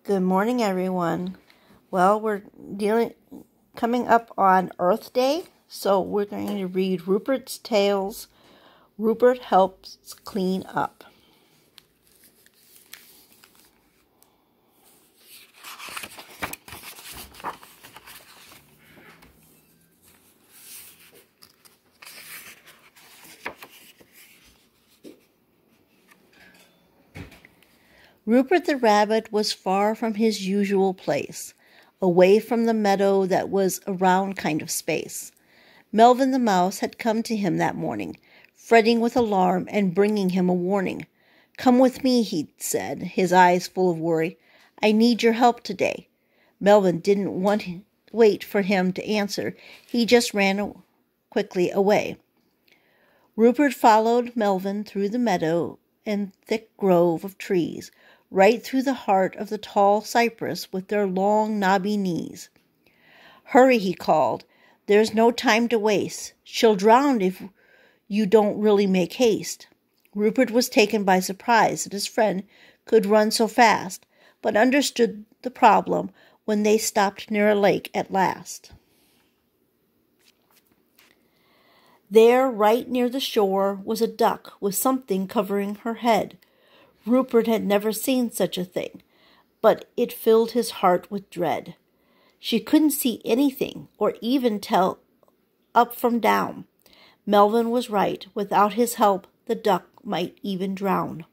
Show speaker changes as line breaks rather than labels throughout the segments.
Good morning, everyone. Well, we're coming up on Earth Day, so we're going to read Rupert's Tales. Rupert helps clean up. Rupert the rabbit was far from his usual place, away from the meadow that was a round kind of space. Melvin the mouse had come to him that morning, fretting with alarm and bringing him a warning. "Come with me," he said, his eyes full of worry. "I need your help today." Melvin didn't wait for him to answer. He just ran quickly away. Rupert followed Melvin through the meadow and thick grove of trees, right through the heart of the tall cypress with their long knobby knees. "Hurry," he called. "There's no time to waste. She'll drown if you don't really make haste." Rupert was taken by surprise that his friend could run so fast, but understood the problem when they stopped near a lake at last. There, right near the shore, was a duck with something covering her head. Rupert had never seen such a thing, but it filled his heart with dread. She couldn't see anything, or even tell up from down. Melvin was right. Without his help, the duck might even drown.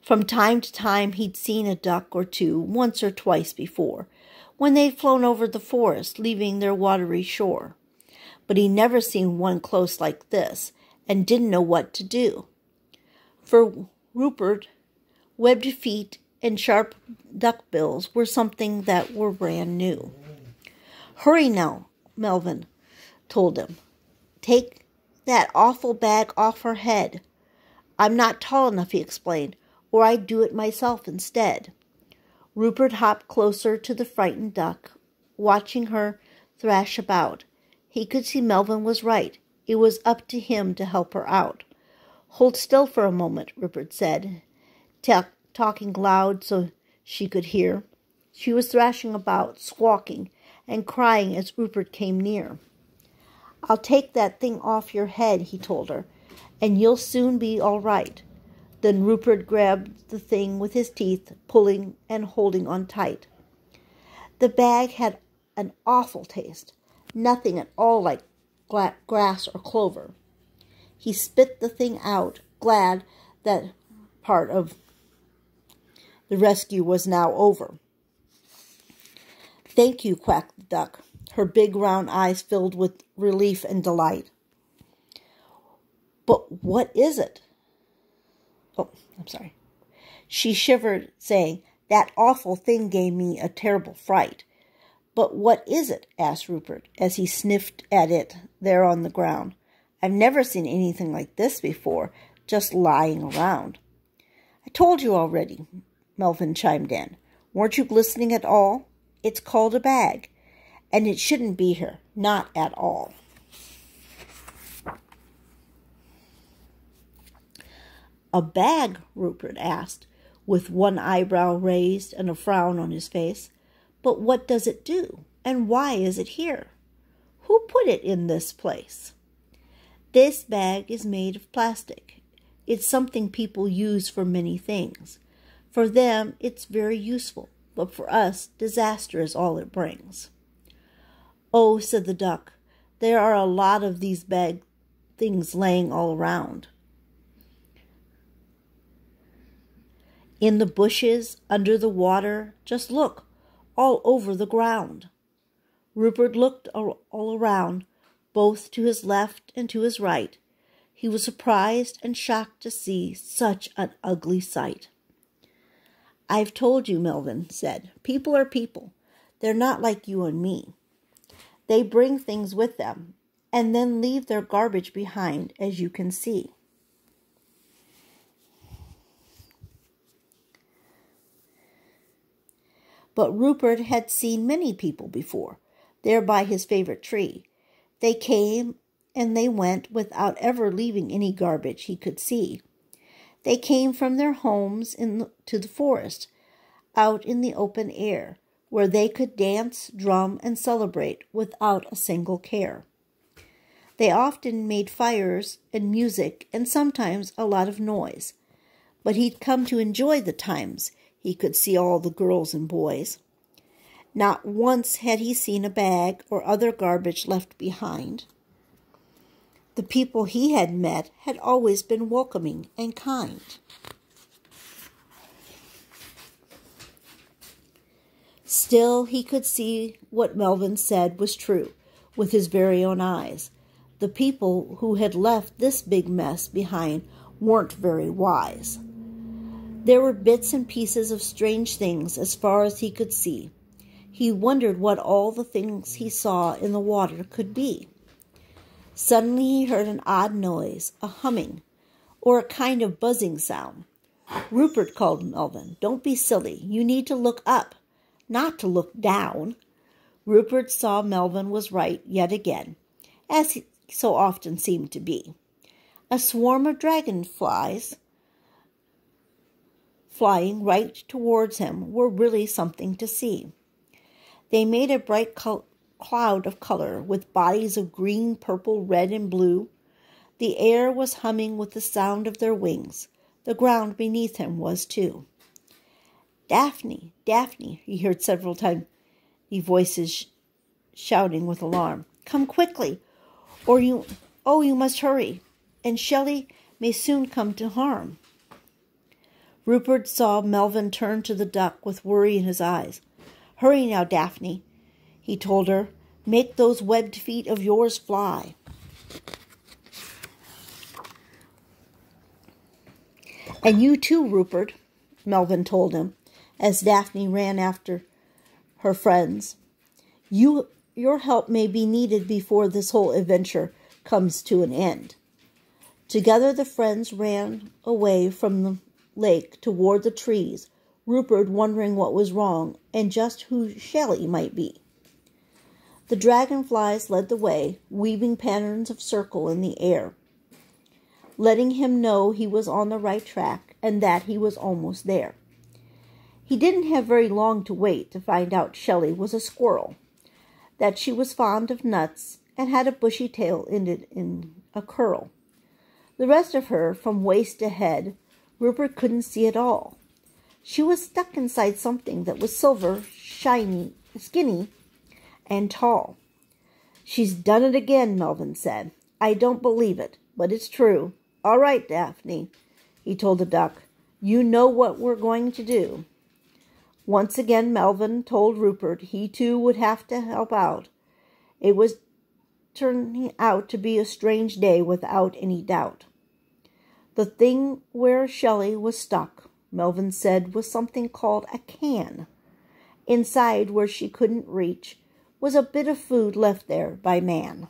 From time to time, he'd seen a duck or two, once or twice before, when they'd flown over the forest, leaving their watery shore. But he'd never seen one close like this, and didn't know what to do. For Rupert, webbed feet and sharp duck bills were something that were brand new. "Hurry now," Melvin told him. "Take that awful bag off her head." "I'm not tall enough," he explained, "or I'd do it myself instead." Rupert hopped closer to the frightened duck, watching her thrash about. He could see Melvin was right. It was up to him to help her out. "Hold still for a moment," Rupert said, talking loud so she could hear. She was thrashing about, squawking and crying as Rupert came near. "I'll take that thing off your head," he told her, "and you'll soon be all right." Then Rupert grabbed the thing with his teeth, pulling and holding on tight. The bag had an awful taste, nothing at all like grass or clover. He spit the thing out, glad that part of the rescue was now over. "Thank you," quacked the duck, her big round eyes filled with relief and delight. "But what is it?" "Oh, I'm sorry." She shivered, saying, "That awful thing gave me a terrible fright." "But what is it?" asked Rupert, as he sniffed at it there on the ground. "I've never seen anything like this before, just lying around." "I told you already," Melvin chimed in. "Weren't you listening at all? It's called a bag, and it shouldn't be here, not at all." "A bag?" Rupert asked, with one eyebrow raised and a frown on his face. "But what does it do, and why is it here? Who put it in this place?" "This bag is made of plastic. It's something people use for many things. For them, it's very useful, but for us, disaster is all it brings." "Oh," said the duck, "there are a lot of these bag things laying all around. In the bushes, under the water, just look, all over the ground." Rupert looked all around, both to his left and to his right. He was surprised and shocked to see such an ugly sight. "I've told you," Melvin said. "People are people. They're not like you and me. They bring things with them, and then leave their garbage behind, as you can see." But Rupert had seen many people before, there by his favorite tree. They came and they went without ever leaving any garbage he could see. They came from their homes to the forest, out in the open air, where they could dance, drum, and celebrate without a single care. They often made fires and music and sometimes a lot of noise, but he'd come to enjoy the times he could see all the girls and boys. Not once had he seen a bag or other garbage left behind. The people he had met had always been welcoming and kind. Still, he could see what Melvin said was true with his very own eyes. The people who had left this big mess behind weren't very wise. There were bits and pieces of strange things as far as he could see. He wondered what all the things he saw in the water could be. Suddenly he heard an odd noise, a humming, or a kind of buzzing sound. "Rupert," called Melvin, "don't be silly. You need to look up, not to look down." Rupert saw Melvin was right yet again, as he so often seemed to be. A swarm of dragonflies flying right towards him were really something to see. They made a bright cloud of color with bodies of green, purple, red, and blue. The air was humming with the sound of their wings. The ground beneath him was too. "Daphne, Daphne," he heard several tiny voices shouting with alarm. "Come quickly, or you must hurry, and Shelley may soon come to harm." Rupert saw Melvin turn to the duck with worry in his eyes. "Hurry now, Daphne," he told her. "Make those webbed feet of yours fly." "And you too, Rupert," Melvin told him, as Daphne ran after her friends. Your help may be needed before this whole adventure comes to an end." Together the friends ran away from the lake toward the trees, Rupert wondering what was wrong and just who Shelley might be. The dragonflies led the way, weaving patterns of circle in the air, letting him know he was on the right track and that he was almost there. He didn't have very long to wait to find out Shelley was a squirrel, that she was fond of nuts and had a bushy tail ended in a curl. The rest of her, from waist to head, Rupert couldn't see at all. She was stuck inside something that was silver, shiny, skinny, and tall. "She's done it again," Melvin said. "I don't believe it, but it's true. All right, Daphne," he told the duck. "You know what we're going to do." Once again, Melvin told Rupert he too would have to help out. It was turning out to be a strange day without any doubt. The thing where Shelley was stuck, Melvin said, was something called a can. Inside, where she couldn't reach, was a bit of food left there by man.